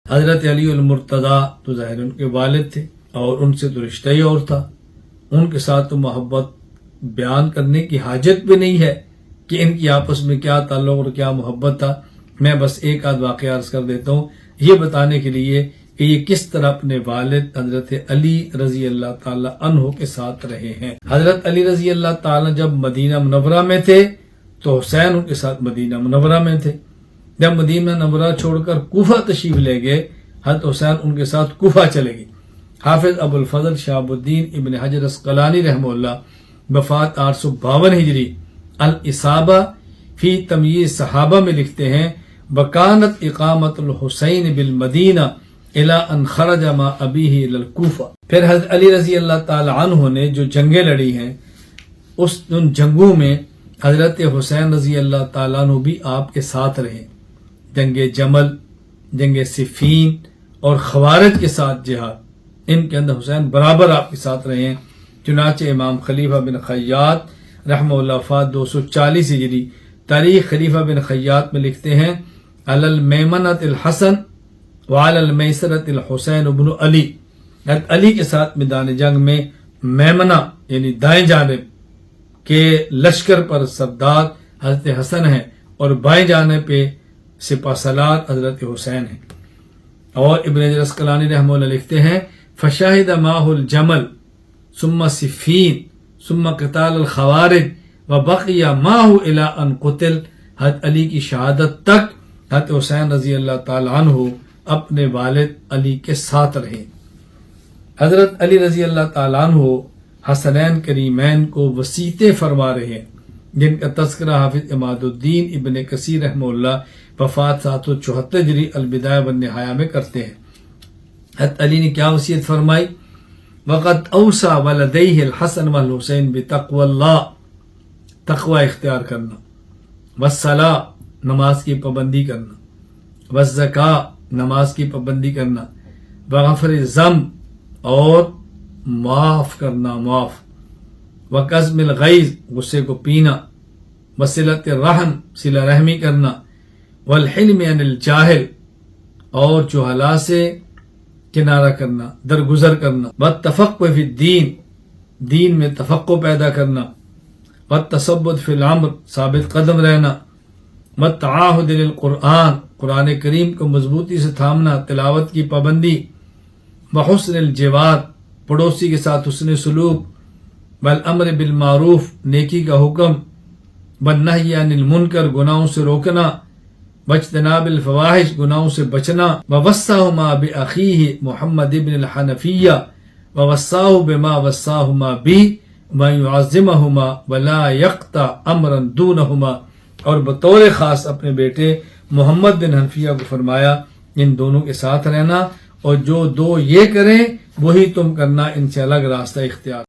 حضرت علی المرتضیٰ تو ظاہر ان کے والد تھے اور ان سے تو رشتہ ہی اور تھا، ان کے ساتھ تو محبت بیان کرنے کی حاجت بھی نہیں ہے کہ ان کی آپس میں کیا تعلق اور کیا محبت تھا۔ میں بس ایک آدھ واقعہ عرض کر دیتا ہوں یہ بتانے کے لیے کہ یہ کس طرح اپنے والد حضرت علی رضی اللہ تعالی عنہ کے ساتھ رہے ہیں۔ حضرت علی رضی اللہ تعالی جب مدینہ منورہ میں تھے تو حسین ان کے ساتھ مدینہ منورہ میں تھے۔ جب مدینہ منورہ چھوڑ کر کوفہ تشریف لے گئے، حضرت حسین ان کے ساتھ کوفہ چلے گئے۔ حافظ ابو الفضل شہاب الدین ابن حجر عسقلانی رحمہ اللہ وفات 852 ہجری الاصابہ فی تمییز صحابہ میں لکھتے ہیں وکانت اقامت الحسین بالمدینہ الی ان خرج مع ابیہ الی الکوفہ۔ پھر حضرت علی رضی اللہ تعالی عنہ نے جو جنگیں لڑی ہیں ان جنگوں میں حضرت حسین رضی اللہ تعالیٰ عنہ بھی آپ کے ساتھ رہے۔ جنگ جمل، جنگ صفین اور خوارج کے ساتھ جہاد، ان کے اندر حسین برابر آپ کے ساتھ رہے ہیں۔ چنانچہ امام خلیفہ بن خیاط رحمہ اللہ وفات 240 ہجری تاریخ خلیفہ بن خیاط میں لکھتے ہیں علی المیمنۃ الحسن وعلی المیسرۃ الحسین بن علی۔ علی کے ساتھ میدان جنگ میں میمنہ یعنی دائیں جانب کے لشکر پر سردار حضرت حسن ہیں اور بائیں جانب پہ سپہ سالار حضرت حسین ہیں۔ اور ابن حجر عسقلانی رحمہ اللہ لکھتے ہیں فشاہد معہ الجمل ثم صفین ثم قتال الخوارج وبقی معہ الی ان قتل۔ حضرت علی کی شہادت تک حضرت حسین رضی اللہ تعالی عنہ اپنے والد علی کے ساتھ رہے۔ حضرت علی رضی اللہ تعالی عنہ حسنین کریمین کو وصیتیں فرما رہے ہیں جن کا تذکرہ حافظ عماد الدین ابن کثیر رحمہ اللہ وفات 774 ہجری البدایہ والنہایہ میں کرتے ہیں۔ حضرت علی نے کیا وصیت فرمائی؟ وقد اوصى ولدیہ الحسن والحسین بتقوی اللہ، تقوی اختیار کرنا، والصلاۃ نماز کی پابندی کرنا، والزکاۃ نماز کی پابندی کرنا، وغفر الذنب اور معاف کرنا، معاف، وقظم الغیظ غصے کو پینا، وصلۃ الرحم صلہ رحمی کرنا، والحلم عن الجاہل اور جہلاء سے کنارہ کرنا، درگزر کرنا، والتفقہ فی الدین دین میں تفقہ پیدا کرنا، والتثبت فی الامر ثابت قدم رہنا، والتعاہد للقرآن قرآن کریم کو مضبوطی سے تھامنا، تلاوت کی پابندی، وحسن الجوار پڑوسی کے ساتھ حسن سلوک، والامر بالمعروف نیکی کا حکم، والنہی عن المنکر گناہوں سے روکنا، واجتناب الفواحش گناہوں سے بچنا، ووصاہما بأخیہ محمد بن الحنفیہ ووصاہ بما وصاہما بی ویعظمہما ولا یقطع امرا دونہما، اور بطور خاص اپنے بیٹے محمد بن حنفیہ کو فرمایا ان دونوں کے ساتھ رہنا اور جو دو یہ کریں وہی تم کرنا، ان سے الگ راستہ اختیار